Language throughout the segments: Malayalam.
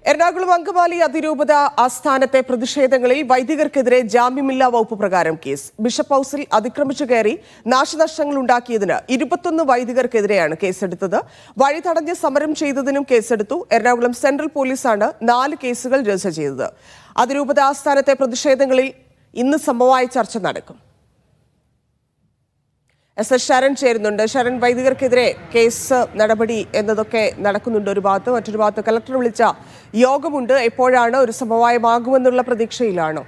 എറണാകുളം അങ്കമാലി അതിരൂപത ആസ്ഥാനത്തെ പ്രതിഷേധങ്ങളിൽ വൈദികർക്കെതിരെ ജാമ്യമില്ലാ വകുപ്പ് പ്രകാരം കേസ്. ബിഷപ്പ് ഹൌസിൽ അതിക്രമിച്ചു കയറി നാശനഷ്ടങ്ങൾ ഉണ്ടാക്കിയതിന് 21 വൈദികർക്കെതിരെയാണ് കേസെടുത്തത്. വഴി തടഞ്ഞ് സമരം ചെയ്തതിനും കേസെടുത്തു. എറണാകുളം സെൻട്രൽ പോലീസാണ് 4 കേസുകൾ രജിസ്റ്റർ ചെയ്തത്. അതിരൂപത ആസ്ഥാനത്തെ പ്രതിഷേധങ്ങളിൽ ഇന്ന് സമവായ ചർച്ച നടക്കും. എസ് ശരൺ ചേരുന്നുണ്ട്. ശരൺ, വൈദികർക്കെതിരെ കേസ് നടപടി എന്നതൊക്കെ നടക്കുന്നുണ്ട് ഒരു ഭാഗത്ത്, മറ്റൊരു ഭാഗത്ത് കലക്ടർ വിളിച്ച യോഗമുണ്ട്. എപ്പോഴാണ് ഒരു സമവായമാകുമെന്നുള്ള പ്രതീക്ഷയിലാണോ?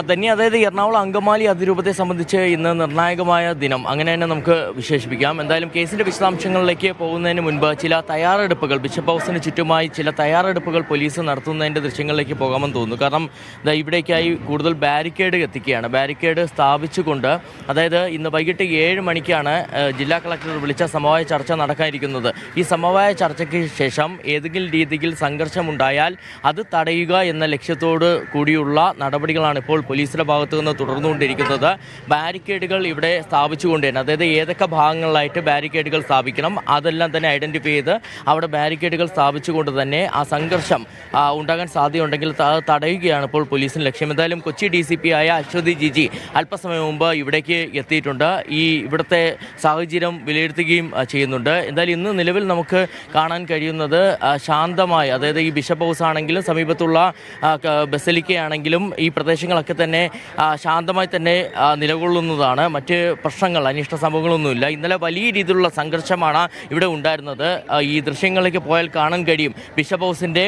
തന്നെ അതായത് എറണാകുളം അങ്കമാലി അതിരൂപതയെ സംബന്ധിച്ച് ഇന്ന് നിർണായകമായ ദിനം അങ്ങനെ തന്നെ നമുക്ക് വിശേഷിപ്പിക്കാം. എന്തായാലും കേസിന്റെ വിശദാംശങ്ങളിലേക്ക് പോകുന്നതിന് മുൻപ് ചില തയ്യാറെടുപ്പുകൾ ബിഷപ്പ് ഹൗസിന് ചുറ്റുമായി ചില തയ്യാറെടുപ്പുകൾ പോലീസ് നടത്തുന്നതിന്റെ ദൃശ്യങ്ങളിലേക്ക് പോകാമെന്ന് തോന്നുന്നു. കാരണം ഇവിടേക്കായി കൂടുതൽ ബാരിക്കേഡ് എത്തിക്കുകയാണ്. ബാരിക്കേഡ് സ്ഥാപിച്ചുകൊണ്ട് അതായത് ഇന്ന് വൈകിട്ട് 7 മണിക്കാണ് ജില്ലാ കളക്ടർ വിളിച്ച സമവായ ചർച്ച നടക്കാനിരിക്കുന്നത്. ഈ സമവായ ചർച്ചയ്ക്ക് ശേഷം ഏതെങ്കിലും രീതിയിൽ സംഘർഷമുണ്ടായാൽ അത് തടയുക എന്ന ലക്ഷ്യത്തോട് കൂടിയുള്ള നടപടികളാണ് ഇപ്പോൾ പോലീസിന്റെ ഭാഗത്തു നിന്ന് തുടർന്നുകൊണ്ടിരിക്കുന്നത്. ബാരിക്കേഡുകൾ ഇവിടെ സ്ഥാപിച്ചുകൊണ്ട് തന്നെ അതായത് ഏതൊക്കെ ഭാഗങ്ങളിലായിട്ട് ബാരിക്കേഡുകൾ സ്ഥാപിക്കണം അതെല്ലാം തന്നെ ഐഡന്റിഫൈ ചെയ്ത് അവിടെ ബാരിക്കേഡുകൾ സ്ഥാപിച്ചുകൊണ്ട് തന്നെ ആ സംഘർഷം ഉണ്ടാകാൻ സാധ്യതയുണ്ടെങ്കിൽ തടയുകയാണ് ഇപ്പോൾ പോലീസിന് ലക്ഷ്യം. എന്തായാലും കൊച്ചി DCP ആയ അശ്വതി ജിജി അല്പസമയം മുമ്പ് ഇവിടേക്ക് എത്തിയിട്ടുണ്ട്. ഇവിടുത്തെ സാഹചര്യം വിലയിരുത്തുകയും ചെയ്യുന്നുണ്ട്. എന്തായാലും ഇന്ന് നിലവിൽ നമുക്ക് കാണാൻ കഴിയുന്നത് ശാന്തമായി അതായത് ഈ ബിഷപ്പ് ഹൗസ് ആണെങ്കിലും സമീപത്തുള്ള ബസലിക്കയാണെങ്കിലും ഈ പ്രദേശങ്ങളൊക്കെ തന്നെ ശാന്തമായി തന്നെ നിലകൊള്ളുന്നതാണ്. മറ്റ് പ്രശ്നങ്ങൾ അനിഷ്ട സംഭവങ്ങളൊന്നുമില്ല. ഇന്നലെ വലിയ രീതിയിലുള്ള സംഘർഷമാണ് ഇവിടെ ഉണ്ടായിരുന്നത്. ഈ ദൃശ്യങ്ങളിലേക്ക് പോയാൽ കാണാൻ കഴിയും ബിഷപ്പ് ഹൗസിൻ്റെ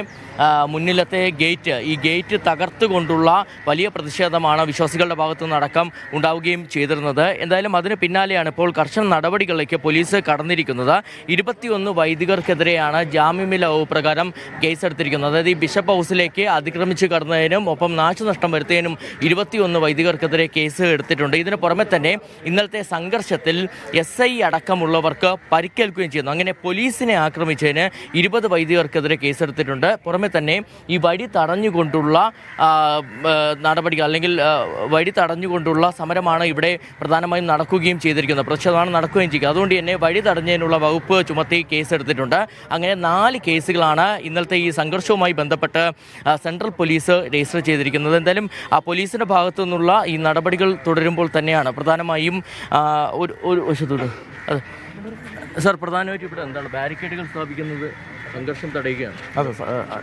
മുന്നിലത്തെ ഗേറ്റ്, ഈ ഗേറ്റ് തകർത്തുകൊണ്ടുള്ള വലിയ പ്രതിഷേധമാണ് വിശ്വാസികളുടെ ഭാഗത്തു നിന്നടക്കം ഉണ്ടാവുകയും ചെയ്തിരുന്നത്. എന്തായാലും അതിന് പിന്നാലെയാണ് ഇപ്പോൾ കർശന നടപടികളിലേക്ക് പോലീസ് കടന്നിരിക്കുന്നത്. 21 വൈദികർക്കെതിരെയാണ് ജാമ്യമില്ലാ വകുപ്പ് പ്രകാരം കേസെടുത്തിരിക്കുന്നത്. അതായത് ഈ ബിഷപ്പ് ഹൗസിലേക്ക് അതിക്രമിച്ച് കടന്നതിനും ഒപ്പം നാശനഷ്ടം വരുത്തിയതിനും 21 വൈദികർക്കെതിരെ കേസ് എടുത്തിട്ടുണ്ട്. ഇതിന് പുറമെ തന്നെ ഇന്നലത്തെ സംഘർഷത്തിൽ SI അടക്കമുള്ളവർക്ക് പരിക്കേൽക്കുകയും ചെയ്യുന്നു. അങ്ങനെ പോലീസിനെ ആക്രമിച്ചതിന് 20 വൈദികർക്കെതിരെ കേസെടുത്തിട്ടുണ്ട്. പുറമെ തന്നെ ഈ വഴി തടഞ്ഞുകൊണ്ടുള്ള നടപടികൾ അല്ലെങ്കിൽ വഴി തടഞ്ഞുകൊണ്ടുള്ള സമരമാണ് ഇവിടെ പ്രധാനമായും നടക്കുകയും ചെയ്തിരിക്കുന്നത്. പ്രതിഷേധമാണ് നടക്കുകയും ചെയ്യുക. അതുകൊണ്ട് തന്നെ വഴി തടഞ്ഞതിനുള്ള വകുപ്പ് ചുമത്തി കേസെടുത്തിട്ടുണ്ട്. അങ്ങനെ 4 കേസുകളാണ് ഇന്നലത്തെ ഈ സംഘർഷവുമായി ബന്ധപ്പെട്ട് സെൻട്രൽ പോലീസ് രജിസ്റ്റർ ചെയ്തിരിക്കുന്നത്. എന്തായാലും പോലീസിൻ്റെ ഭാഗത്തു നിന്നുള്ള ഈ നടപടികൾ തുടരുമ്പോൾ തന്നെയാണ് പ്രധാനമായും ഒരു വശത്തോട് അതെ സാർ പ്രധാനമായിട്ടും ഇവിടെ എന്താണ് ബാരിക്കേഡുകൾ സ്ഥാപിക്കുന്നത് സംഘർഷം തടയുകയാണ്. അതെ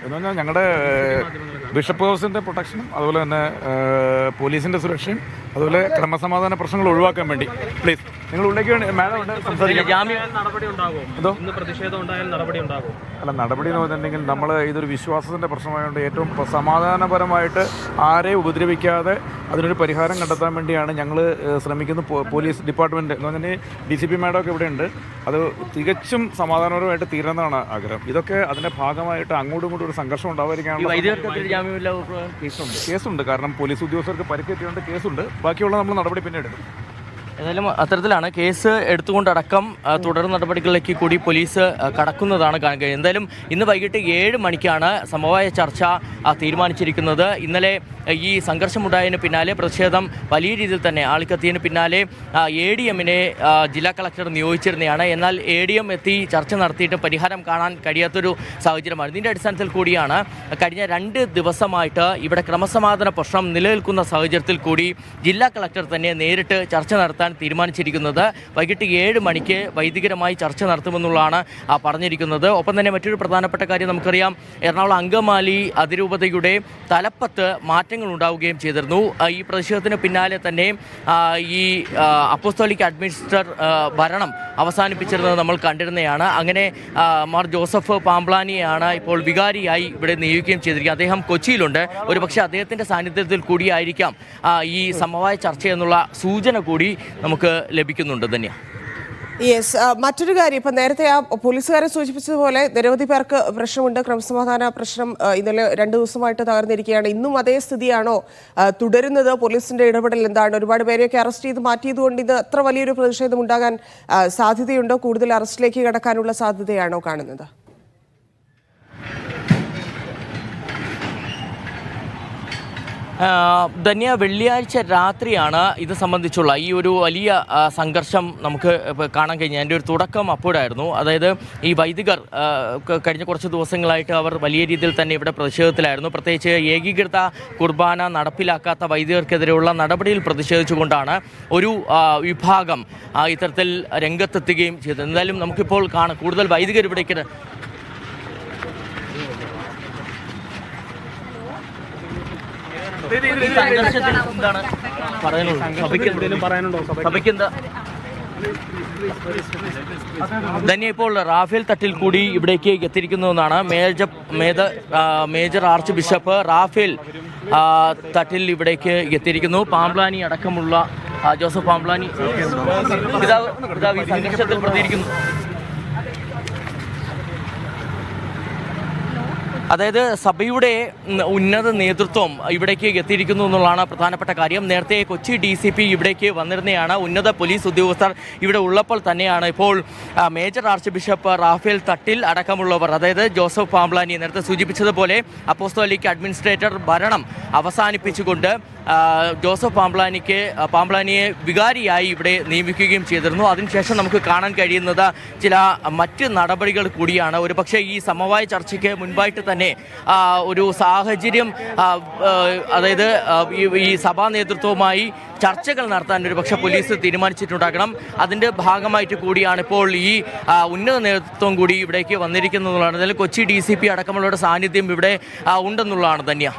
എന്ന് പറഞ്ഞാൽ ഞങ്ങളുടെ ബിഷപ്പ് ഹൗസിൻ്റെ പ്രൊട്ടക്ഷനും അതുപോലെ തന്നെ പോലീസിൻ്റെ സുരക്ഷയും അതുപോലെ ക്രമസമാധാന പ്രശ്നങ്ങൾ ഒഴിവാക്കാൻ വേണ്ടി പ്ലീസ് നിങ്ങൾ ഉള്ളിലേക്ക് വേണ്ടി മാഡം ഉണ്ട് സംസാരിക്കാം. അല്ല നടപടി എന്ന് പറഞ്ഞിട്ടുണ്ടെങ്കിൽ നമ്മൾ ഇതൊരു വിശ്വാസത്തിൻ്റെ പ്രശ്നമായതുകൊണ്ട് ഏറ്റവും സമാധാനപരമായിട്ട് ആരെയും ഉപദ്രവിക്കാതെ അതിനൊരു പരിഹാരം കണ്ടെത്താൻ വേണ്ടിയാണ് ഞങ്ങൾ ശ്രമിക്കുന്നത്. പോലീസ് ഡിപ്പാർട്ട്മെൻറ്റ് എന്ന് പറഞ്ഞാൽ DCP മാഡമൊക്കെ ഇവിടെ ഉണ്ട്. അത് തികച്ചും സമാധാനപരമായിട്ട് തീരുന്നതാണ് ആഗ്രഹം. ഇതൊക്കെ അതിൻ്റെ ഭാഗമായിട്ട് അങ്ങോട്ടും ഇങ്ങോട്ടും ഒരു സംഘർഷം ഉണ്ടാവാതിരിക്കാനുള്ള കേസുണ്ട്. കാരണം പോലീസ് ഉദ്യോഗസ്ഥർക്ക് പരിക്കേറ്റുകൊണ്ട് കേസുണ്ട്. ബാക്കിയുള്ള നമ്മൾ നടപടി പിന്നെ എടുക്കും. ഏതായാലും അത്തരത്തിലാണ് കേസ് എടുത്തുകൊണ്ടടക്കം തുടർ നടപടികളിലേക്ക് കൂടി പോലീസ് കടക്കുന്നതാണ് കാണാൻ കഴിയുന്നത്. എന്തായാലും ഇന്ന് വൈകിട്ട് 7 മണിക്കാണ് സമവായ ചർച്ച തീരുമാനിച്ചിരിക്കുന്നത്. ഇന്നലെ ഈ സംഘർഷമുണ്ടായതിന് പിന്നാലെ പ്രതിഷേധം വലിയ രീതിയിൽ തന്നെ ആളിക്കത്തിയതിന് പിന്നാലെ ADM-നെ ജില്ലാ കളക്ടർ നിയോഗിച്ചിരുന്നതാണ്. എന്നാൽ ADM എത്തി ചർച്ച നടത്തിയിട്ട് പരിഹാരം കാണാൻ കഴിയാത്തൊരു സാഹചര്യമാണ്. ഇതിൻ്റെ അടിസ്ഥാനത്തിൽ കൂടിയാണ് കഴിഞ്ഞ 2 ദിവസമായിട്ട് ഇവിടെ ക്രമസമാധാന പ്രശ്നം നിലനിൽക്കുന്ന സാഹചര്യത്തിൽ കൂടി ജില്ലാ കളക്ടർ തന്നെ നേരിട്ട് ചർച്ച നടത്താൻ തീരുമാനിച്ചിരിക്കുന്നത്. വൈകിട്ട് 7 മണിക്ക് വൈദികരുമായി ചർച്ച നടത്തുമെന്നുള്ളതാണ് പറഞ്ഞിരിക്കുന്നത്. ഒപ്പം തന്നെ മറ്റൊരു പ്രധാനപ്പെട്ട കാര്യം നമുക്കറിയാം, എറണാകുളം അങ്കമാലി അതിരൂപതയുടെ തലപ്പത്ത് മാറ്റങ്ങൾ ഉണ്ടാവുകയും ചെയ്തിരുന്നു. ഈ പ്രതിഷേധത്തിന് പിന്നാലെ തന്നെ ഈ അപ്പോസ്തോലിക് അഡ്മിനിസ്ട്രേറ്റർ ഭരണം അവസാനിപ്പിച്ചിരുന്നത് നമ്മൾ കണ്ടിരുന്നതാണ്. അങ്ങനെ മാർ ജോസഫ് പാംപ്ലാനിയാണ് ഇപ്പോൾ വികാരിയായി ഇവിടെ നിയോഗിക്കുകയും ചെയ്തിരിക്കുന്നത്. അദ്ദേഹം കൊച്ചിയിലുണ്ട്. ഒരുപക്ഷെ അദ്ദേഹത്തിൻ്റെ സാന്നിധ്യത്തിൽ കൂടിയായിരിക്കാം ഈ സമവായ ചർച്ച എന്നുള്ള സൂചന കൂടി നമുക്ക് ലഭിക്കുന്നുണ്ട് തന്നെ. മറ്റൊരു കാര്യം, ഇപ്പം നേരത്തെ ആ പോലീസുകാരെ സൂചിപ്പിച്ചതുപോലെ നിരവധി പേർക്ക് പ്രശ്നമുണ്ട്. ക്രമസമാധാന പ്രശ്നം ഇന്നലെ 2 ദിവസമായിട്ട് തകർന്നിരിക്കുകയാണ്. ഇന്നും അതേ സ്ഥിതിയാണോ തുടരുന്നത്? പോലീസിന്റെ ഇടപെടൽ എന്താണ്? ഒരുപാട് പേരെയൊക്കെ അറസ്റ്റ് ചെയ്ത് മാറ്റിയതുകൊണ്ട് ഇത് അത്ര വലിയൊരു പ്രതിഷേധം ഉണ്ടാകാൻ സാധ്യതയുണ്ടോ? കൂടുതൽ അറസ്റ്റിലേക്ക് കടക്കാനുള്ള സാധ്യതയാണോ കാണുന്നത്? ധന്യ, വെള്ളിയാഴ്ച രാത്രിയാണ് ഇത് സംബന്ധിച്ചുള്ള ഈ ഒരു വലിയ സംഘർഷം നമുക്ക് കാണാൻ കഴിഞ്ഞ അതിൻ്റെ ഒരു തുടക്കം അപ്പോഴായിരുന്നു. അതായത് ഈ വൈദികർ കഴിഞ്ഞ കുറച്ച് ദിവസങ്ങളായിട്ട് അവർ വലിയ രീതിയിൽ തന്നെ ഇവിടെ പ്രതിഷേധത്തിലായിരുന്നു. പ്രത്യേകിച്ച് ഏകീകൃത കുർബാന നടപ്പിലാക്കാത്ത വൈദികർക്കെതിരെയുള്ള നടപടിയിൽ പ്രതിഷേധിച്ചുകൊണ്ടാണ് ഒരു വിഭാഗം ഇത്തരത്തിൽ രംഗത്തെത്തുകയും ചെയ്തത്. എന്തായാലും നമുക്കിപ്പോൾ കാണാം കൂടുതൽ വൈദികർ ഇവിടേക്ക് എന്താണ് സഭയ്ക്ക് എന്താ തന്നെ ഇപ്പോൾ റാഫേൽ തട്ടിൽ കൂടി ഇവിടേക്ക് എത്തിയിരിക്കുന്നതെന്നാണ് major arch bishop Raphael Thattil ഇവിടേക്ക് എത്തിയിരിക്കുന്നു. പാംപ്ലാനി അടക്കമുള്ള ജോസഫ് പാംപ്ലാനി പിതാവ് ഈ സംഘർഷത്തിൽ പ്രതികരിക്കുന്നു. അതായത് സഭയുടെ ഉന്നത നേതൃത്വം ഇവിടേക്ക് എത്തിയിരിക്കുന്നു എന്നുള്ളതാണ് പ്രധാനപ്പെട്ട കാര്യം. നേരത്തെ കൊച്ചി DCP ഇവിടേക്ക് വന്നിരുന്നതാണ്. ഉന്നത പോലീസ് ഉദ്യോഗസ്ഥർ ഇവിടെ ഉള്ളപ്പോൾ തന്നെയാണ് ഇപ്പോൾ major arch bishop Raphael Thattil അടക്കമുള്ളവർ, അതായത് ജോസഫ് പാംപ്ലാനി നേരത്തെ സൂചിപ്പിച്ചതുപോലെ അപ്പോസ്തോലിക് അഡ്മിനിസ്ട്രേറ്റർ ഭരണം അവസാനിപ്പിച്ചുകൊണ്ട് ജോസഫ് പാംപ്ലാനിയെ വികാരിയായി ഇവിടെ നിയമിക്കുകയും ചെയ്തിരുന്നു. അതിനുശേഷം നമുക്ക് കാണാൻ കഴിയുന്നത് ചില മറ്റ് നടപടികൾ കൂടിയാണ്. ഒരുപക്ഷെ ഈ സമവായ ചർച്ചയ്ക്ക് മുൻപായിട്ട് തന്നെ ഒരു സാഹചര്യം, അതായത് ഈ സഭാ നേതൃത്വവുമായി ചർച്ചകൾ നടത്താൻ ഒരുപക്ഷെ പോലീസ് തീരുമാനിച്ചിട്ടുണ്ടാകണം. അതിൻ്റെ ഭാഗമായിട്ട് കൂടിയാണ് ഇപ്പോൾ ഈ ഉന്നത നേതൃത്വം കൂടി ഇവിടേക്ക് വന്നിരിക്കുന്നതെന്നുള്ളതാണ്. അതിൽ കൊച്ചി DCP അടക്കമുള്ളവരുടെ സാന്നിധ്യം ഇവിടെ ഉണ്ടെന്നുള്ളതാണ് ധന്യ.